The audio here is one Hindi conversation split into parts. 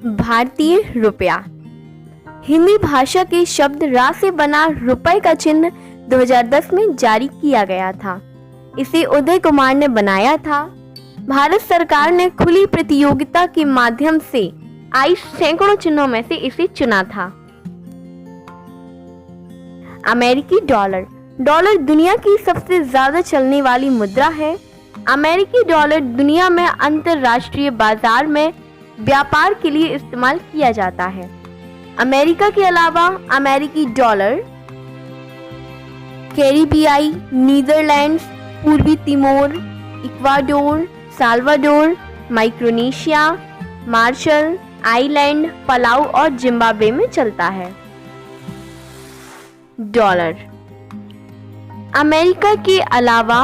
भारतीय रुपया। हिंदी भाषा के शब्द रा से बना रुपए का चिन्ह 2010 में जारी किया गया था। इसे उदय कुमार ने बनाया था। भारत सरकार ने खुली प्रतियोगिता के माध्यम से आई सैकड़ों चिन्हों में से इसे चुना था। अमेरिकी डॉलर। डॉलर दुनिया की सबसे ज्यादा चलने वाली मुद्रा है। अमेरिकी डॉलर दुनिया में अंतरराष्ट्रीय बाजार में व्यापार के लिए इस्तेमाल किया जाता है। अमेरिका के अलावा अमेरिकी डॉलर कैरिबियाई, नीदरलैंड्स, पूर्वी Timor, Ecuador, Salvador, Micronesia, Marshall Island, Palau और जिम्बाब्वे में चलता है। डॉलर अमेरिका के अलावा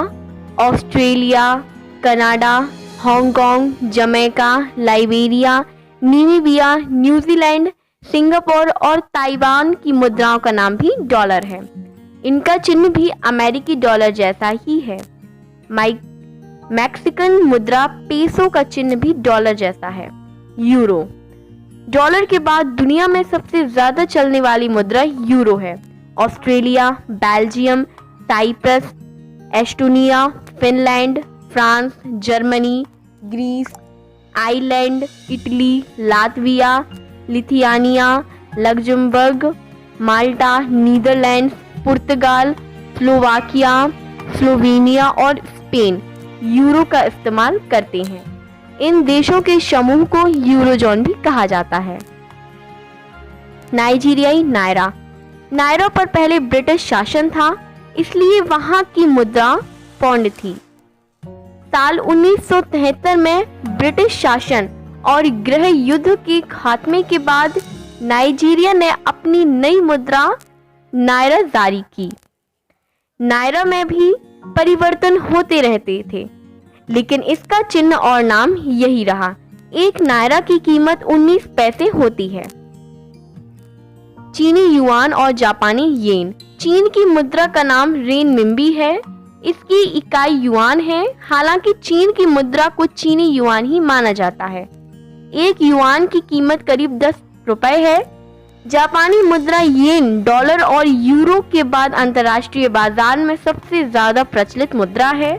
Australia, Canada, Hong Kong, Jamaica, Liberia, Namibia, New Zealand, Singapore और ताइवान की मुद्राओं का नाम भी डॉलर है। इनका चिन्ह भी अमेरिकी डॉलर जैसा ही है। मैक्सिकन मुद्रा पेसो का चिन्ह भी डॉलर जैसा है। यूरो। डॉलर के बाद दुनिया में सबसे ज्यादा चलने वाली मुद्रा यूरो है। Australia, Belgium, Cyprus, Estonia, Finland, France, Germany, Greece, island, Italy, Latvia, Lithuania, Luxembourg, Malta, Netherlands, पुर्तगाल, स्लोवाकिया, स्लोवेनिया और स्पेन यूरो का इस्तेमाल करते हैं। इन देशों के समूह को यूरोजोन भी कहा जाता है। नाइजीरियाई नायरा। नायरा पर पहले ब्रिटिश शासन था, इसलिए वहां की मुद्रा पौंड थी। साल 1973 में ब्रिटिश शासन और गृह युद्ध के खात्मे के बाद नाइजीरिया ने अपनी नई मुद्रा नायरा जारी की। नायरा में भी परिवर्तन होते रहते थे, लेकिन इसका चिन्ह और नाम यही रहा। एक नायरा की कीमत 19 पैसे होती है। चीनी युआन और जापानी येन। चीन की मुद्रा का नाम रेनमिंबी है। इसकी इकाई युआन है। हालांकि चीन की मुद्रा को चीनी युआन ही माना जाता है। एक युआन की कीमत करीब 10 रुपए है। जापानी मुद्रा येन डॉलर और यूरो के बाद अंतर्राष्ट्रीय बाजार में सबसे ज्यादा प्रचलित मुद्रा है।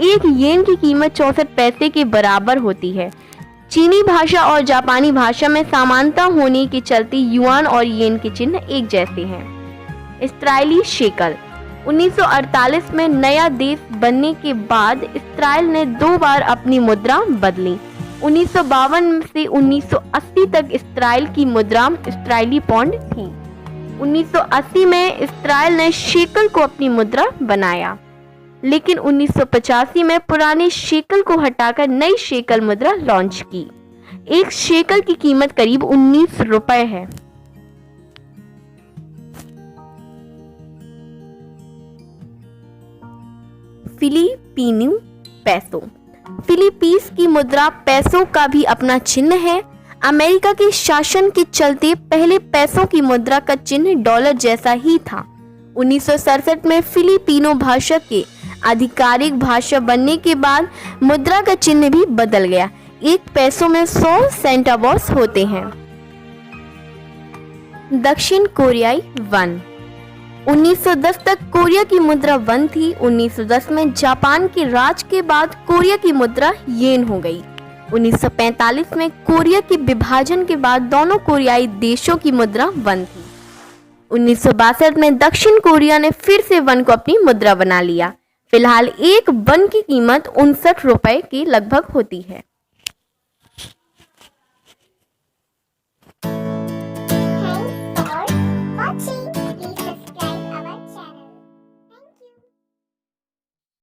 एक येन की कीमत 64 पैसे के बराबर होती है। चीनी भाषा और जापानी भाषा में समानता होने के चलते युआन और येन के चिन्ह एक जैसे हैं। इस्राएली शेकल। 1948 में नया देश बनने के बाद इस्राएल ने 2 बार अपनी मुद्रा बदली। 1952 से 1980 तक इस्राएल की मुद्रा इस्राएली पौंड थी। 1980 में इस्राएल ने शेकल को अपनी मुद्रा बनाया, लेकिन 1985 में पुराने शेकल को हटाकर नई शेकल मुद्रा लॉन्च की। एक शेकल की कीमत करीब 19 रुपए है। फिलीपीनी पैसो। फिलीपींस की मुद्रा पैसो का भी अपना चिन्ह है। अमेरिका के शासन के चलते पहले पैसों की मुद्रा का चिन्ह डॉलर जैसा ही था। 1967 में फिलिपिनो भाषा के आधिकारिक भाषा बनने के बाद मुद्रा का चिन्ह भी बदल गया। एक पैसों में 100 सेंटावोस होते हैं। दक्षिण कोरियाई वन। 1910 तक कोरिया की मुद्रा वन थी। 1910 में जापान के राज के बाद कोरिया की मुद्रा येन हो गई। 1945 में कोरिया के विभाजन के बाद दोनों कोरियाई देशों की मुद्रा वन थी। 1962 में दक्षिण कोरिया ने फिर से वन को अपनी मुद्रा बना लिया। फिलहाल एक वन की कीमत 59 रुपए के लगभग होती है।